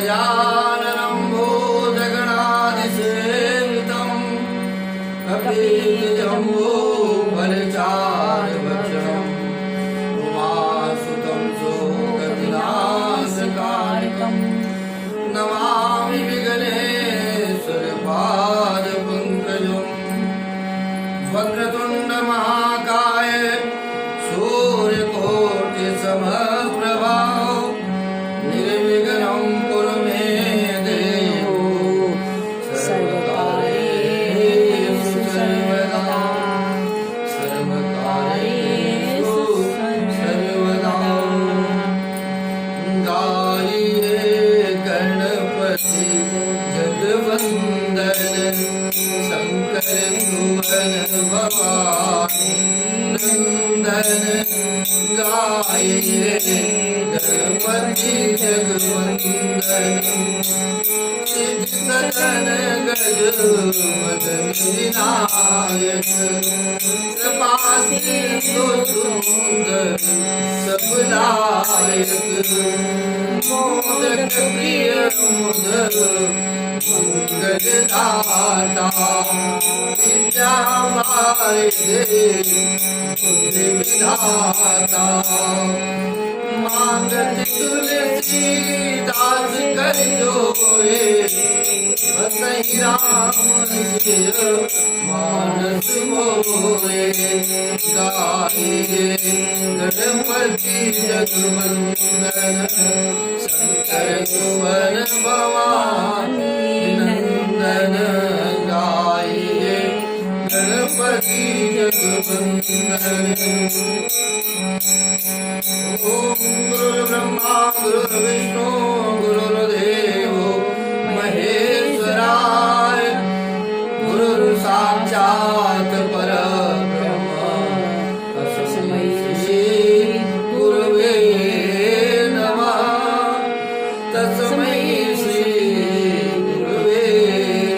गजाननं भूतगणाधिसेवितं कपितजम्बूफलचारुभक्षणं उमासुतं शोकविनाशकारिणं नमामि विघ्नेश्वरपादपङ्कजं वक्रतुण्डमहाकाय सूर्यकोटिसमप्रभा निर्विघ्नं कुरु मे देव सर्वकार्येषु सर्वदा सर्वकार्येषु सर्वदा गाये गणपति जगवन्दन शंकर सुवन भवानी नंदन गाये गणपति जगवंदन सिद्ध सदन गजवदन विनायक कृपा सिंधु सुंदर सब लायक मोदक प्रिय मोदक मंगल दाता विद्या बुद्धि विधाता मांगत तुलसीदास कर जोरे बसई राम सिय मानस मोरे गाये गणपति जगवंदन शंकर सुवन भवानी नंदन गाये गणपति जगवंदन ओम गुरुर्ब्रह्मा गुरुर्विष्णु गुरुर्देवो महेश्वराय गुरुर्साक्षात् परब्रह्म तस्मै श्री गुरुवे नमः तस्मै श्री गुरुवे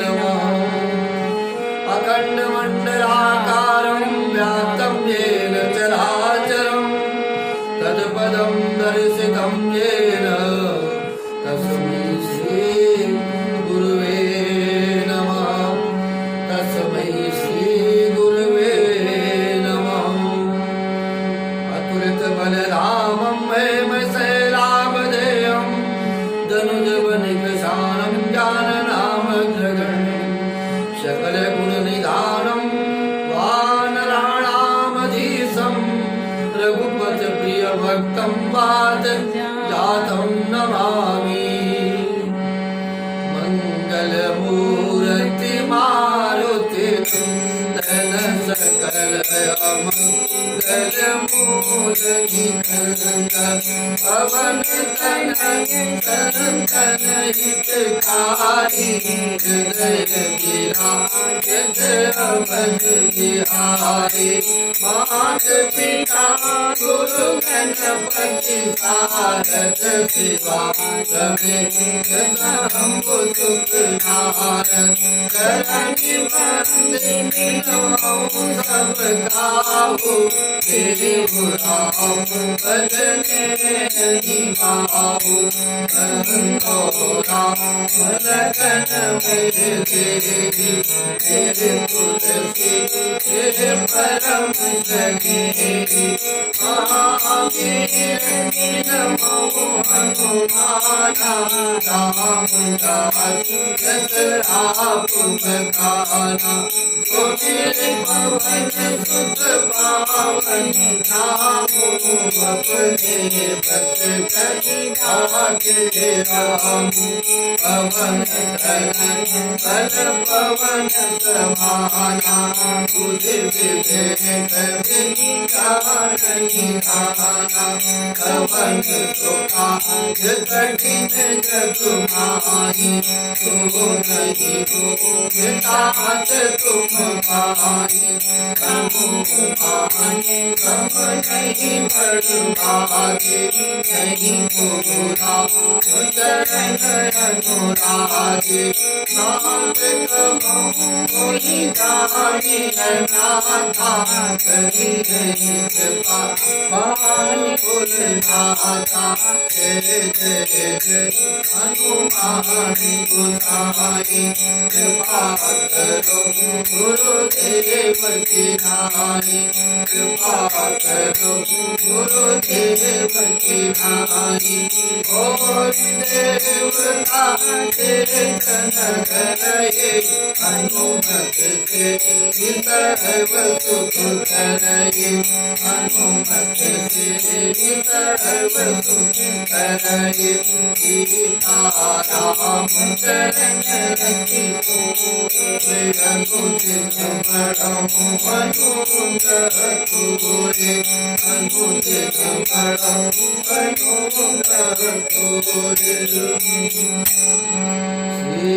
नमः अखण्डमण्डलाकारं व्याप्तं येन चराचरं तत्पदं दर्शितं येन तस्मै श्री गुरुवे नमः तस्मै श्री गुरुवे नमः अतुलित बलरामं हेमशैलाभदेयं धनुजवनिकशानं ज्ञाननामग्रगण्यं सकलगुणनिधानं वानराणामधीशं रघुपतिप्रियभक्तं वातजातं नमामि मंगलमूर्ति मारुति नंदन सकल मंगल मूर्ति पवन तनय संतन हितकारी हृदय विराजत अवध बिहारी मात पिता गुरु गणपति सारद शिवा समेत शंभु सुखनारद करणी वंदिनी नमो सब गावो देव राम भजने निभाओ बंदो राम लगन मेरे देवी तेरे तुलसी तेरे परम सखी महावीर नमो हनुमाना राम दास आप बखाना गोविंद पवन सुत पावन नामो अपने बस कही आके राम पवन तनय बल पवन समाना बुद्धि विवेक विकार नहीं खाना कवन सुखा कठिन जग माही तो नहीं हो तात तुम पाई कमु पाने कम नहीं बड़ भागे नहीं पूरा मुझ चरण अनुरागे नाथ मोहि जानी नाथा करी नहीं कृपा पान गुरुनाथा जय जय जय हनुमान गोसाई कृपा करो गुरुदेव की नाई कृपा करो गुरुदेव की नाई और देवता देखन रहे हनुमत से सर्व सुख करए हनुमत से सर्व सुख करए सीता राम चरण रखी अनुदिन बड़हु अनुग्रह तोरे अनुदिन बड़हु अनुग्रह तोरे। श्री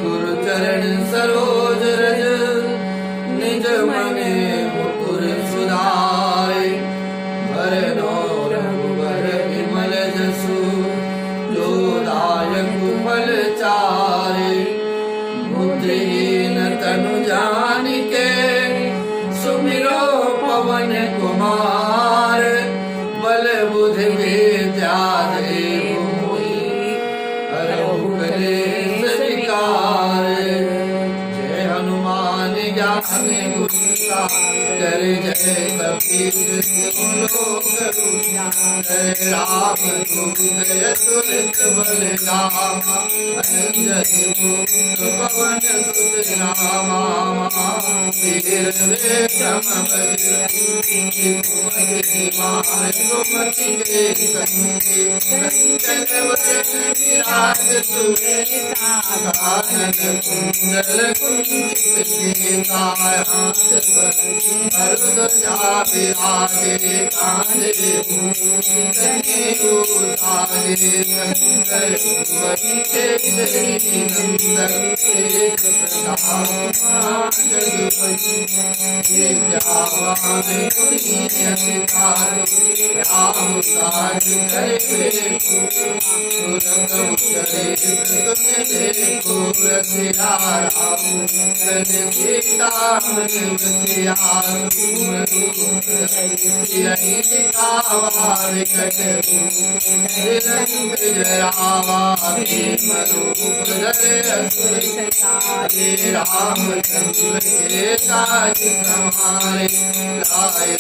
गुरु चरण सरोज रज निज मने मुकुर सुधाय भरनो रघुबर विमल जसु जो दायक फल चारे बुद्धिहीन तनु जानिके सुमिरो पवन कुमार बल बुद्धि विद्या देव मोहि हरहु कलेश विकार। जय हनुमान ज्ञान गुण सागर जय कपीर तिहु लोक उजागर राम दूत अतुलित बल धामा अंजनी पुत्र पवन सुत नामा वीर विक्रम बजरंगी कुमति निवार सुमति के संगी कंचन वरण विराज सुवेशा कानन कुंडल कुंचित केसाय हाथ ध्वजा विराजे कांधे भूषित हेतु साजे शंकर सुवन केसरी नंदन एक प्रताप महाजगवंशी विद्यावान गुणी अतिचारु राम काज करे देखो रसिया राम कन सीता मन बसिया रंग जरावा भीम रूप धरे असुर संहारे रामचंद्र के काज संहारे लाए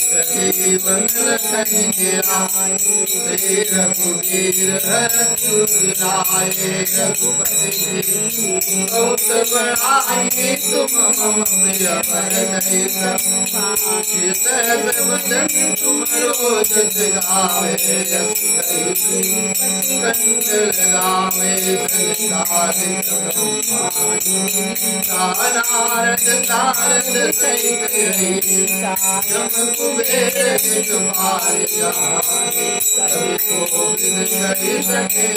जीवन लखन जियाए श्री रघुवीर हरषि लाए रघुपति बहुत बड़ाई तुम मम प्रिय भरतहि सहस वदन तुम रोज गावे यस कहि कंठ लगावे संसारिक नारद नारद सहित जम कुबेर तुम्हारे जाने कभी कोविद कहि सके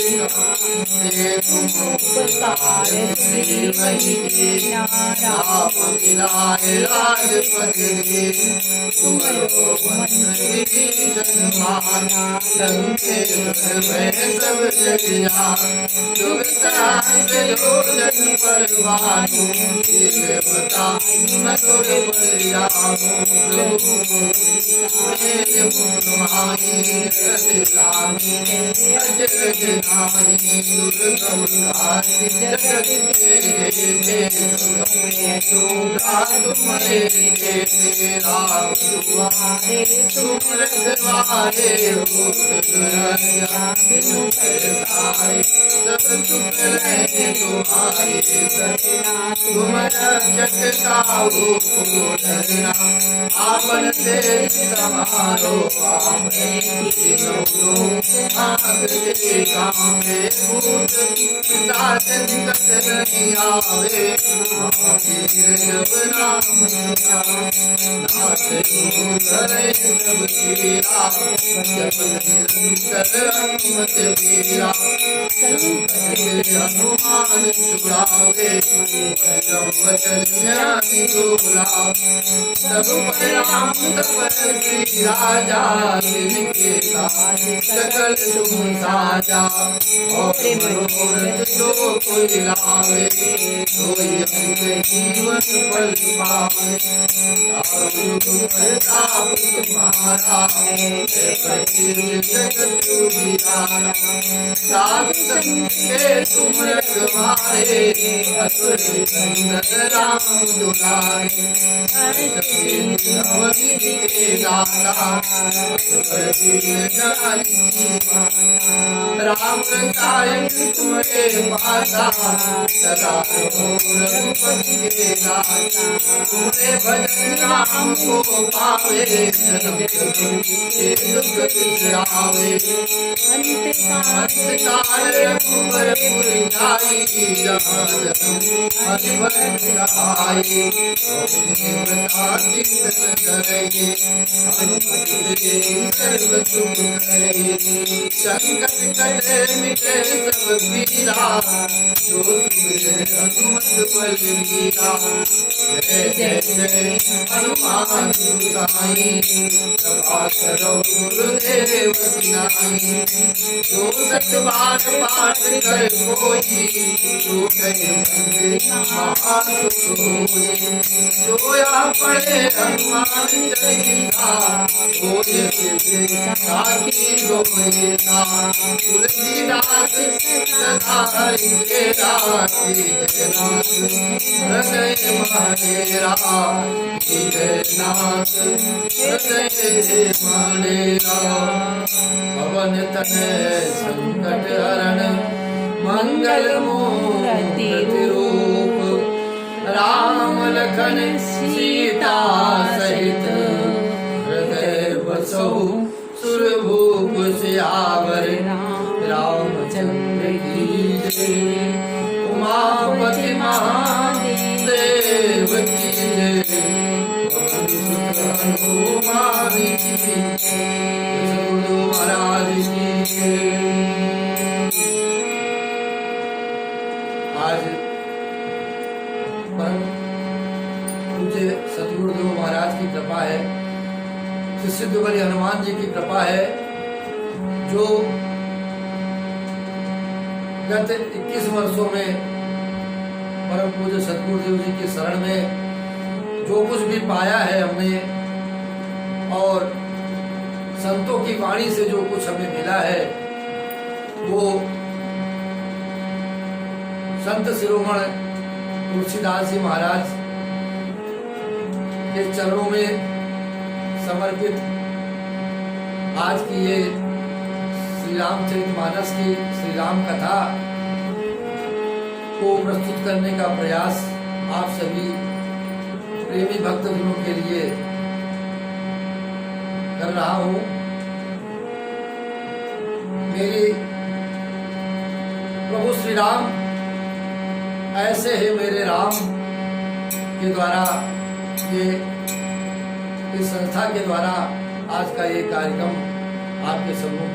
तुम उपसारे श्री वही राम मिलाए राजपति तुम माना लंकेश में सब जग जुग सहस्र योजन पर भानु देवता मधुर बल जानो प्रभु मेरे मुख माही रसिलानी अजरज नानी दुर्गम काजी जगत के तुम्हारे तेरा दुआरे तुम रखवारे हो सब सुख रहे तुम्हारे सजना तुम रक्षक काहू को डरना आपन से समारो आपने आग के कामे भूत पिशाच निकट नहीं आवे जब नाम सुना नाथ करे सब पीरा जब निरंतर हनुमत वीरा हनुमान छुड़ावे वचन ज्ञानी दोहरावे सब परिणाम श्री राजा जिनके काज सकल तुम साजा और मनोरथ जो कोई लावे सोई अंग जीवन फल पावे। दारुण प्रताप तुम्हारा है प्रसिद्ध जगत उजियारा। साधु संत के तुम रखवारे असुर निकंदन राम दुलारे। अवधि के दाता राम रसायन तुम्हारे पासा सदा रघुपति के दाता। तुम्हारे भजन राम को पावे जन्म जन्म के दुख बिसरावे। अंत काल रघुबर पुर जाई जहाँ जन्म हरि भक्त आए। देवता चिंतन करे हनुमत से सर्व सुख करे। संकट कटे मिटे सब पीरा जो सुमिरे हनुमत बलवीरा। जय जय जय हनुमान गोसाई कृपा करो गुरुदेव की नाई। जो सत बार पाठ कर कोई जो कहे महासुख होई। जो या पढ़े हनुमान चालीसा होए सिद्धि साखी गोविंदा। तुलसीदास सदा हरिचेरा जयनाथ हृदय महेरा। जयनाथ हृदय महेरा। पवन तनय संकट हरण मंगल मूर्ति रूप। राम लखन सीता सहित हृदय बसहु सुरभूप सियावर। रामचंद्र की जय। उमापति महादेव की जय। पवन सुत हनुमान की जय। सद्गुरु महाराज की जय। आज परम पूज्य सद्गुरुदेव महाराज की कृपा है, श्री सिद्ध बलि हनुमान जी की कृपा है, जो गत 21 वर्षों में परम पूज्य सद्गुरुदेव जी के शरण में जो कुछ भी पाया है हमने, और संतों की वाणी से जो कुछ हमें मिला है, वो संत शिरोमणि तुलसीदास जी महाराज के चरणों में समर्पित आज की ये श्री रामचरितमानस की श्री राम कथा को प्रस्तुत करने का प्रयास आप सभी प्रेमी भक्तजनों के लिए कर रहा हूँ। मेरी प्रभु श्री राम ऐसे है मेरे राम के द्वारा, ये इस संस्था के द्वारा आज का ये कार्यक्रम आपके सम्मुख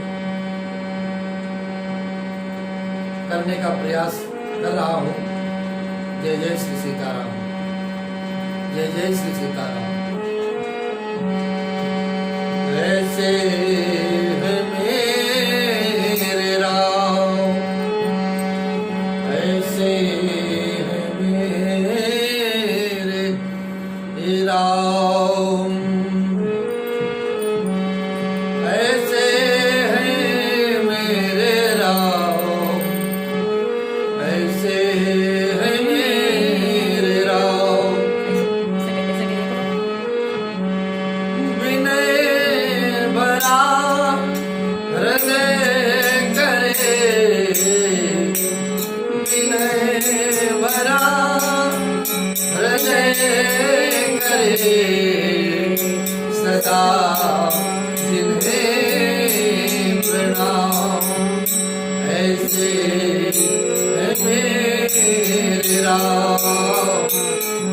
करने का प्रयास कर रहा हूँ। जय जय श्री सीताराम। जय जय श्री सीताराम। ऐसे है मेरे राम, ऐसे है मेरे राम, ऐसे है मेरे राम, ऐसे है मेरे राम। विनय भरा हृदय करे, विनय भरा हृदय करे, सदा जिन्हें प्रणाम। ऐसे है मेरे राम,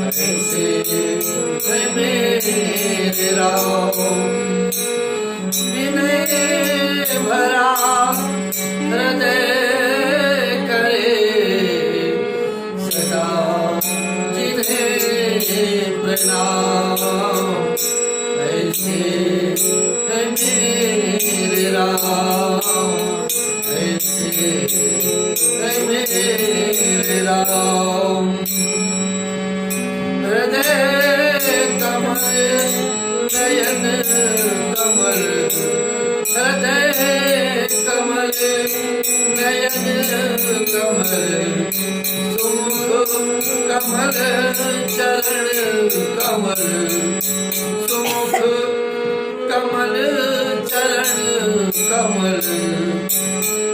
ऐसे है मेरे राम। विनय भरा हृदय करे, सदा जिन्हें प्रणाम। ऐसे है मेरे राम, ऐसे कमल सुमुख कमल चरण कमल सुमुख कमल चरण कमल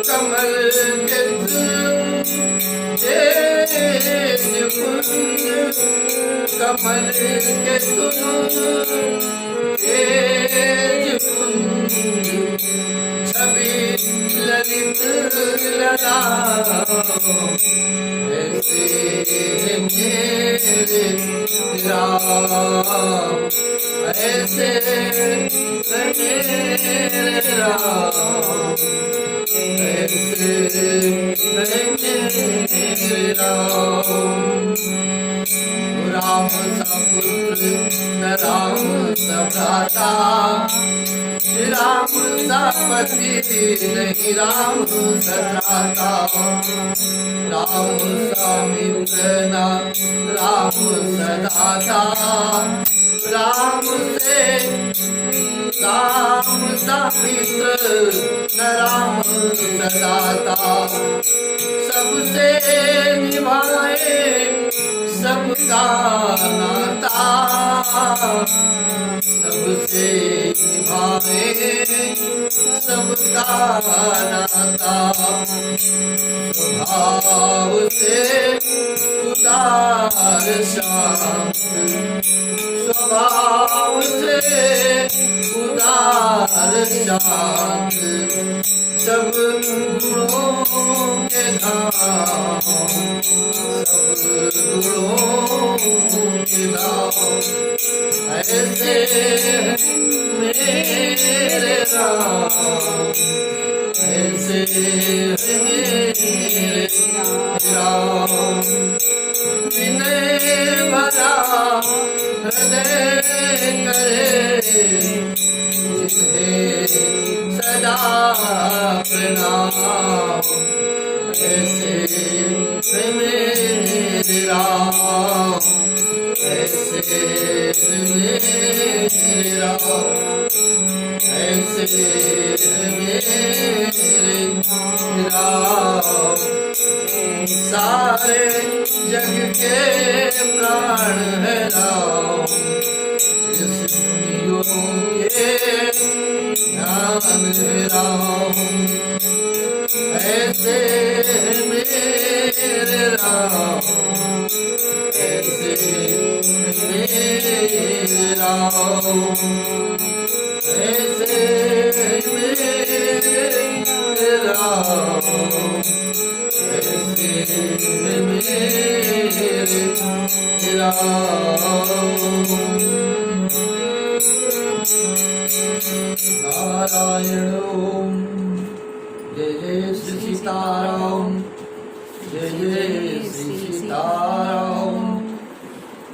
कमल के तेज पुंज कमल के तेज पुंज छवि ललित लला ऐसे मेरे राम ऐसे मेरे राम ऐसे मेरे राम राम सा पुत्र न राम सा भ्राता राम सा पति नहीं राम सत्राता राम सा मित्र न राम सदाता राम सा मित्र न राम सदाता सबसे निभाए सबका नाता सबसे निभाए सबका नाता स्वभाव से उदार शांत स्वभाव से उदार शांत सब गुणों के धाम सब गुणों के धाम ऐसे मेरे राम ऐसे मेरे राम विनय भरा हृदय करे जिन्हें सदा प्रणाम ऐसे मेरे राम ऐसे मेरे राम ऐसे मेरे राम सारे जग के प्राण है राम इस के ध्यान है राम ऐसे मेरे राम ऐसे मेरे राम ऐसे मेरे राम ऐसे मेरे राम नारायण ओम जय जय श्री सीताराम जय जय श्री सीताराम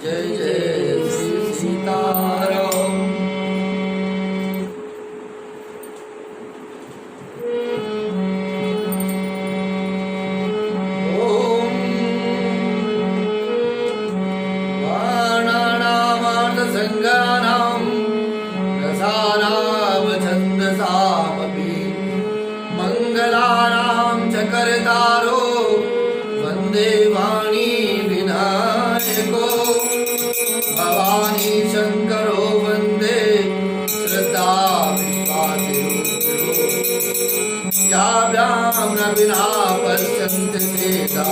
जय जय श्री सीताराम ओम वाणानामार्थ संगानाम रसानाम छन्दसामपि मंगलानां च कर्तारो वन्दे वाणी विनायको भवानी शंकरो वन्दे श्रद्धा विश्वासिरो याभ्यां न विना पश्यन्ति सेता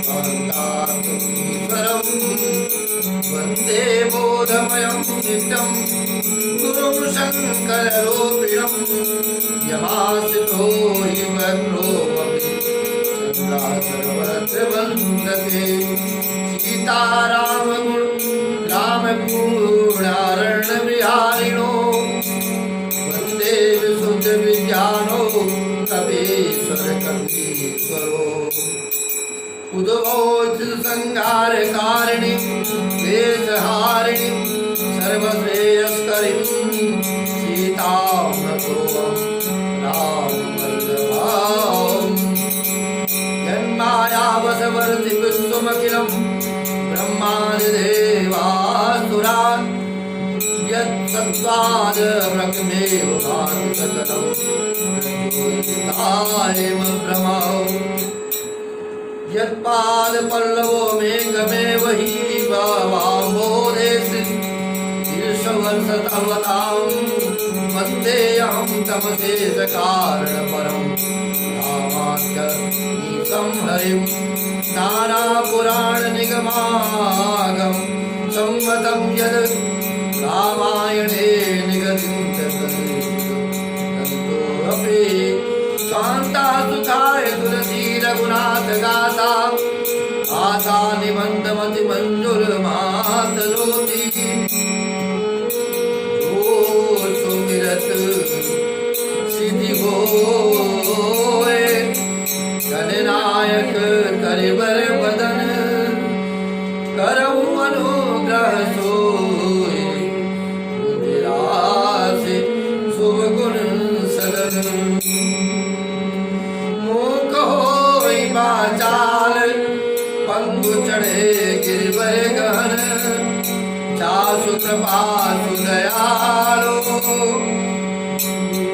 कान्तात्मीश्वरं वन्दे बोधमयं नित्यं गुरुं शङ्कररूपिणं यमाश्रितो हि वक्रोऽपि चन्द्राचलवत् वन्दते सीताराम गुण राम पूर्णारण्यविहारिणो वन्दे विशुद्ध विज्ञानो कवीश्वर कवीश्वरो उद्भवोचित संहारकारिणी वेशहारिणी सर्वश्रेयस्करीं सीतां नतोऽहं रामवल्लभाम् यन्मायावशवर्ति विश्वमखिलं ब्रह्मादिदेवासुरान् यत्सत्त्वादमृगमेव भाति सकलं प्रचोदितायम भ्रमः यत्पाद पल्लवों में गमे वही बाबाम्बोदेश शीर्षवर्षतवतां वन्देऽहं तमशेष कारण परं रामाख्यमीशं हरिं नानापुराण निगमागम सम्मतं यद् रामायणे निगदितोऽपि शान्ता सुखाय तुलसी रघुनाथ गाथा आशा निबंधमति मंजुल मातलोती जो सुमिरत सिद्धि होए जननायक करिबर बदन करऊं अनुग्रह सोए मुदिरासे शुभ गुण सदन मूक होई बाचाल पंगु चढ़े गिरिवर गहन चासु कृपा सुदयालो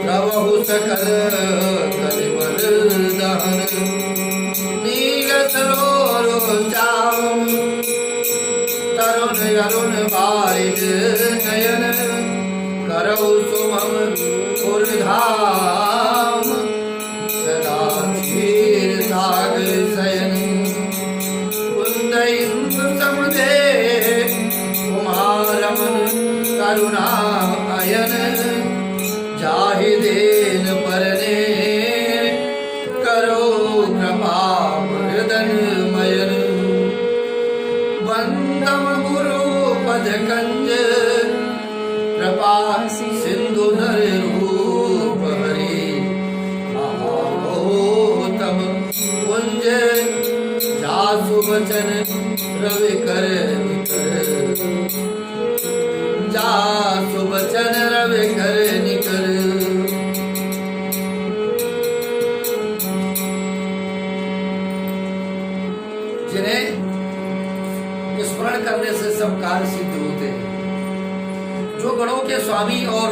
प्रभु सकल कलिवर दहन नील सरोरो श्याम तरुण अरुण बारिज नयन करौ सुमम पुरधाम सदा क्षीर सागर शयन इंद्र समदे कुमारमन करुणा अयन जाहिदेन परने करो कृपा मृदन मयन वंदम गुरु पद कंज कृपा सिंधु धर रूप हरि महाभूतम कुंज जासु वचन रवि कर जासु वचन रवि कर निकर जिन्हें स्मरण करने से सब कार्य सिद्ध होते हैं, जो गणों के स्वामी और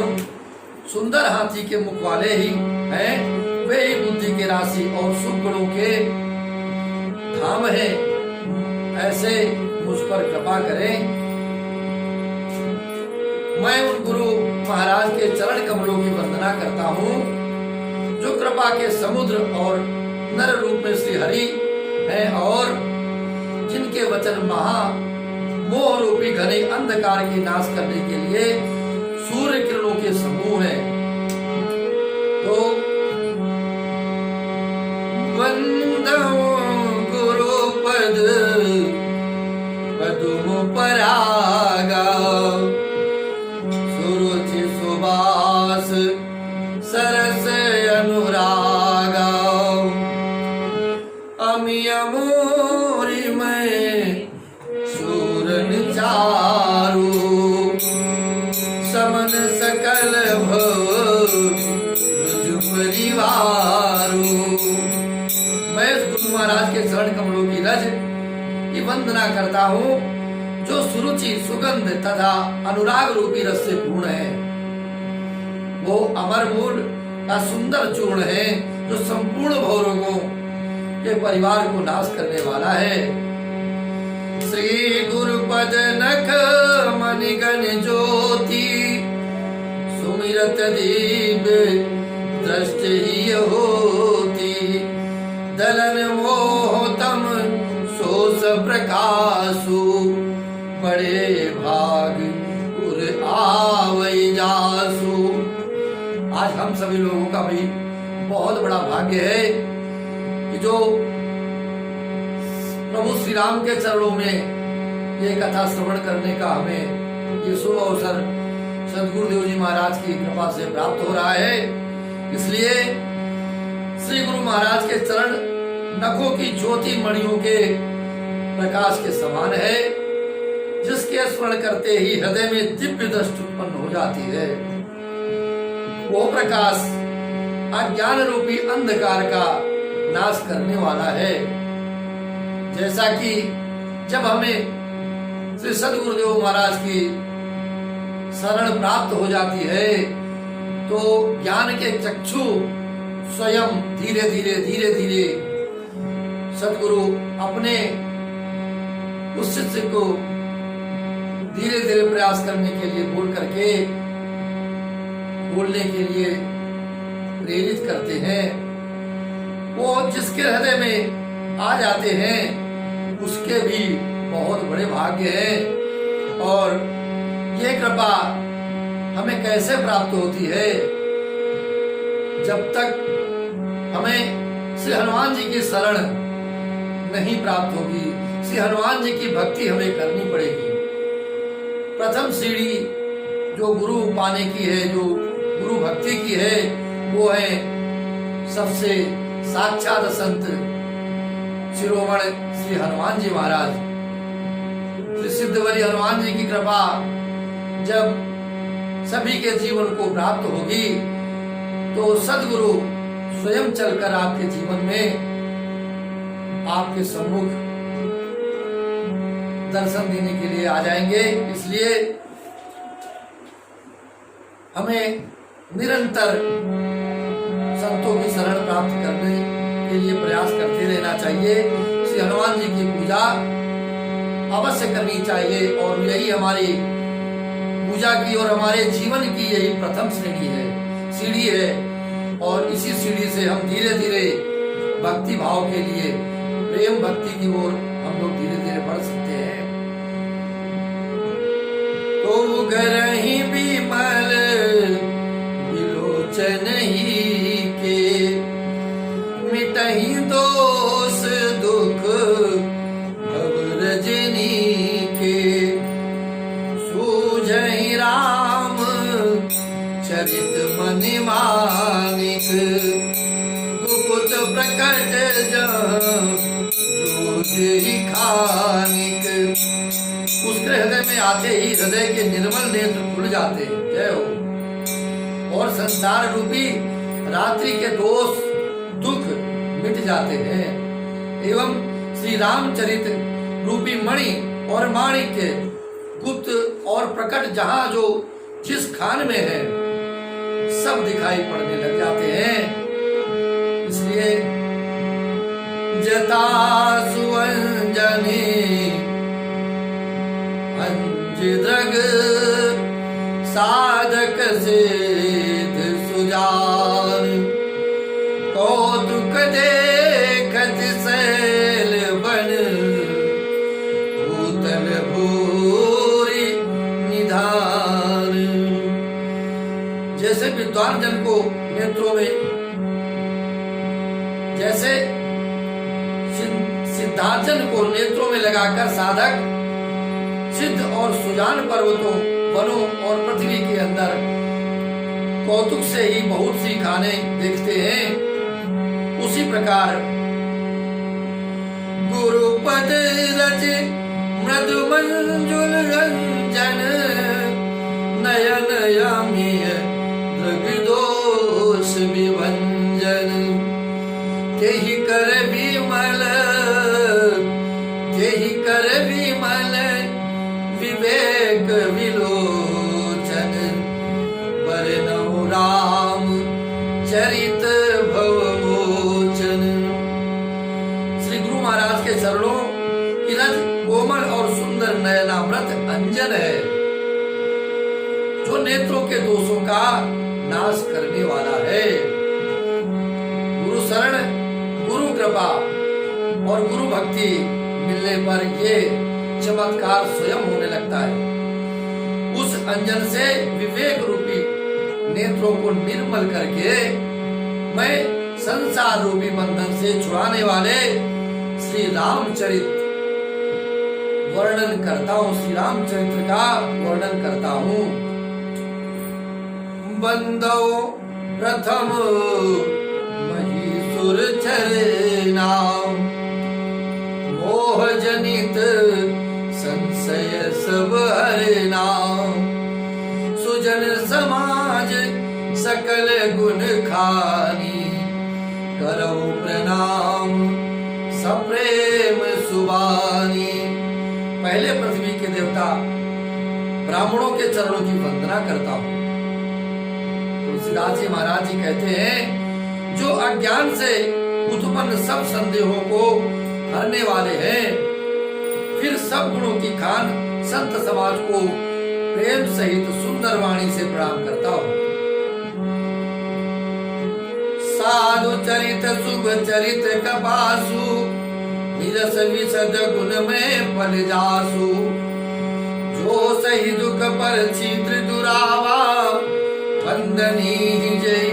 सुंदर हाथी के मुख वाले ही हैं, वे ही बुद्धि के राशि और शुभ गणों के धाम है। ऐसे मुझ पर कृपा करें। मैं उन गुरु महाराज के चरण कमलों की वंदना करता हूँ जो कृपा के समुद्र और नर रूप में श्री हरि है और जिनके वचन महा मोह रूपी घने अंधकार की नाश करने के लिए सूर्य किरणों के समूह हैं। तो वंदो गुरुपद पदुम परागा सुरुचि सुबास सरस अनुरागा अमियमोरी में सूरन चारू समन सकल भव परिवारू। मैं इस गुरु महाराज के चरण कमलों की रज की वंदना करता हूँ जो सुरुचि सुगंध तथा अनुराग रूपी रस से पूर्ण है। वो अमर मूल का सुंदर चूर्ण है जो संपूर्ण भवरोगों के परिवार को नाश करने वाला है। श्री गुरुपद नख मणिगण ज्योति सुमिरत दीप दृष्टि ही होती दलन मोहतम सोस प्रकाशु बड़े भाग उर आवै जासु। आज हम सभी लोगों का भी बहुत बड़ा भाग्य है कि जो प्रभु श्री राम के चरणों में ये कथा श्रवण करने का हमें ये शुभ अवसर सदगुरुदेव जी महाराज की कृपा से प्राप्त हो रहा है। इसलिए श्री गुरु महाराज के चरण नखों की ज्योति मणियों के प्रकाश के समान है, जिसके स्मरण करते ही हृदय में दिव्य दृष्टि उत्पन्न हो जाती है। वो प्रकाश अज्ञान रूपी अंधकार का नाश करने वाला है। जैसा कि जब हमें श्री सदगुरुदेव महाराज की शरण प्राप्त हो जाती है तो ज्ञान के चक्षु स्वयं धीरे धीरे सदगुरु अपने उस शिष्य को धीरे धीरे प्रयास करने के लिए बोलने के लिए प्रेरित करते हैं। वो जिसके हृदय में आ जाते हैं उसके भी बहुत बड़े भाग्य हैं। और ये कृपा हमें कैसे प्राप्त होती है? जब तक हमें श्री हनुमान जी की शरण नहीं प्राप्त होगी, श्री हनुमान जी की भक्ति हमें करनी पड़ेगी। प्रथम सीढ़ी जो गुरु पाने की है, जो गुरु भक्ति की है, वो है सबसे साक्षात संत शिरोमणि श्री हनुमान जी महाराज। श्री सिद्धवली हनुमान जी की कृपा जब सभी के जीवन को प्राप्त होगी तो सदगुरु स्वयं चलकर आपके जीवन में आपके सम्मुख दर्शन देने के लिए आ जाएंगे। इसलिए हमें निरंतर संतों की शरण प्राप्त करने के लिए प्रयास करते रहना चाहिए। श्री हनुमान जी की पूजा अवश्य करनी चाहिए और यही हमारी पूजा की और हमारे जीवन की यही प्रथम सीढ़ी है। और इसी सीढ़ी से हम धीरे धीरे भक्ति भाव के लिए, प्रेम भक्ति की ओर हम लोग धीरे धीरे बढ़ सकते हैं। तो गरहि बिमल विलोचन ही के, मिटहि दोष दुख भव रजनी के, सूझहि राम चरित मनि मानिक, गुप्त प्रकट जोहि खानिक। उसके हृदय में आते ही हृदय के निर्मल नेत्र खुल जाते हैं। जय हो। और संसार रूपी रात्रि के दोष दुख मिट जाते हैं एवं श्री रामचरित रूपी मणि और माणिक्य गुप्त और प्रकट जहां जो जिस खान में है सब दिखाई पड़ने लग जाते हैं। इसलिए जता सुअंजनी अंजद्रग साधक सिद्ध सुजान, कौतुक देखत शैल बन भूतल भूरि निधान। जैसे विद्वान जन को नेत्रों में, जैसे सिद्धार्जन को नेत्रों में लगाकर साधक सिद्ध और सुजान पर्वतों, वनों और पृथ्वी के अंदर कौतुक से ही बहुत सी खाने देखते हैं, उसी प्रकार गुरुपद रज मृदु मंजुल रंजन, नयन यामीय दोष विभंजन, तेहि कर विमल विवेक विलोचन, बरनौ राम चरित भवमोचन। श्री गुरु महाराज के चरणों की रज कोमल और सुंदर नयनामृत अंजन है, जो नेत्रों के दोषों का नाश करने वाला है। गुरु शरण, गुरु कृपा और गुरु भक्ति मिलने पर ये चमत्कार स्वयं होने लगता है। उस अंजन से विवेक रूपी नेत्रों को निर्मल करके मैं संसार रूपी बंधन से छुड़ाने वाले श्री रामचरित वर्णन करता हूँ, श्री रामचरित्र का वर्णन करता हूँ। बंदो प्रथम महीसुर चरना, मोह जनित संशय सब हरना, सुजन समाज सकल गुण खानी, करो प्रणाम सप्रेम सुबानी। पहले पृथ्वी के देवता ब्राह्मणों के चरणों की वंदना करता हूँ। तुलसीदास जी महाराज जी कहते हैं, जो अज्ञान से उत्पन्न सब संदेहों को हरने वाले हैं। फिर सब गुणों की खान संत समाज को प्रेम सहित सुंदर वाणी से प्रणाम करता हूँ। साधु चरित शुभ चरित कपासु, निरस विशद गुण में फल जासु। जो सही दुख पर छिद्र दुरावा, वंदनी जय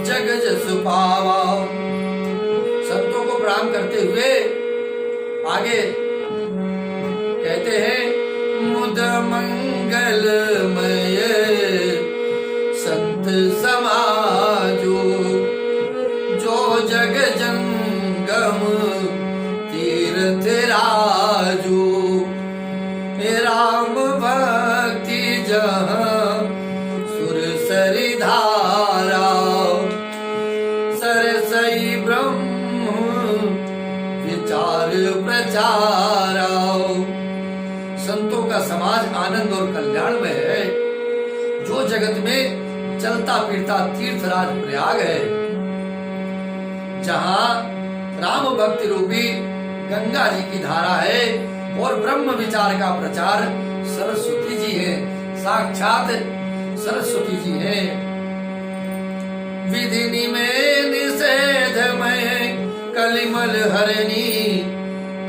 जग जस पावा। संतों को प्रणाम करते हुए आगे कहते हैं, मुद मंगलमय संत समाजो, जो जग जंगम तीर्थ राजो। राम भक्ति जहाँ सुर सरि धारा, सरसई ब्रह्म विचार प्रचारा। संतों का समाज आनंद और कल्याण में है। जो जगत में चलता फिरता तीर्थराज प्रयाग है, जहाँ राम भक्ति रूपी गंगा जी की धारा है और ब्रह्म विचार का प्रचार सरस्वती जी है, साक्षात सरस्वती जी है। विधि में निषेध में कलिमल हरणी,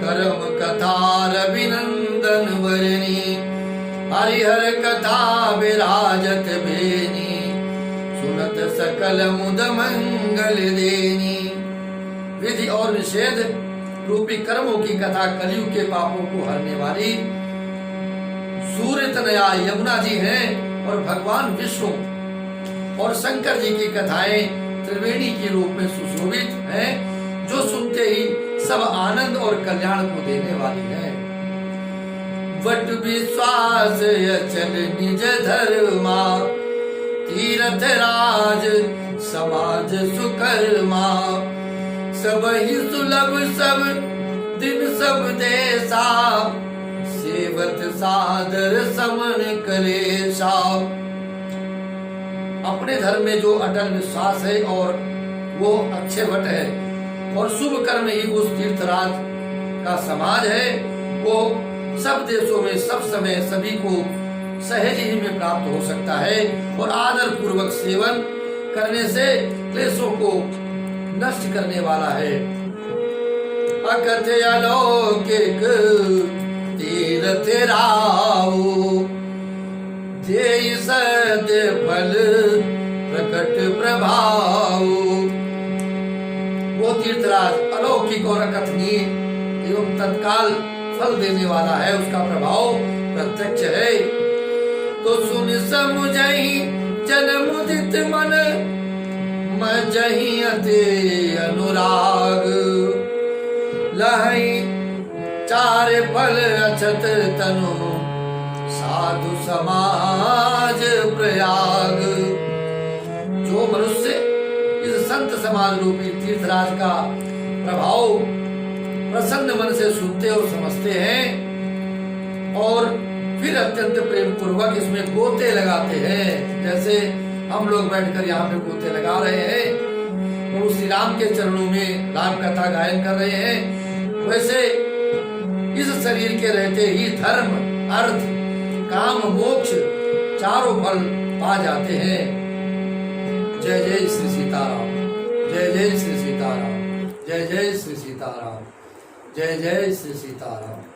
करम कथा रविनंदन वरणी। हरिहर कथा विराजत बेनी, सुनत सकल मुद मंगल देनी। विधि और निषेध रूपी कर्मों की कथा कलयुग के पापों को हरने वाली सूर्य तनया यमुना जी हैं और भगवान विष्णु और शंकर जी की कथाएं त्रिवेणी के रूप में सुशोभित हैं, जो सुनते ही सब आनंद और कल्याण को देने वाली है। वट विश्वास अचल निज धर्मा, तीर्थ राज समाज सुकर्मा। सब ही सुलभ सब दिन सब देशा, सेवत सादर समन कलेशा। अपने धर्म में जो अटल विश्वास है और वो अच्छे वट है और शुभ कर्म ही उस तीर्थराज का समाज है, वो सब देशों में सब समय सभी को सहज ही में प्राप्त हो सकता है और आदर पूर्वक सेवन करने से क्लेशों को नष्ट करने वाला है। अकथ अलौकिक तीर्थ राव, देई सत्य फल प्रकट प्रभाव। वो तीर्थराज अलौकिक और अकथनीय एवं तत्काल फल देने वाला है, उसका प्रभाव प्रत्यक्ष है। तो सुन समुझहि जन मुदित मन, मजहि अति अनुराग। लहई चार फल अछत तनु, साधु समाज प्रयाग। जो मनुष्य इस संत समाज रूपी तीर्थराज का प्रभाव प्रसन्न मन से सुनते और समझते हैं और फिर अत्यंत प्रेम पूर्वक इसमें गोते लगाते हैं, जैसे हम लोग बैठकर यहाँ पे गोते लगा रहे हैं और श्री राम के चरणों में राम कथा गायन कर रहे हैं, वैसे इस शरीर के रहते ही धर्म अर्थ काम मोक्ष चारों फल पा जाते हैं। जय जय श्री सीताराम, जय जय श्री सीताराम, जय जय श्री सीताराम, जय जय श्री सीताराम।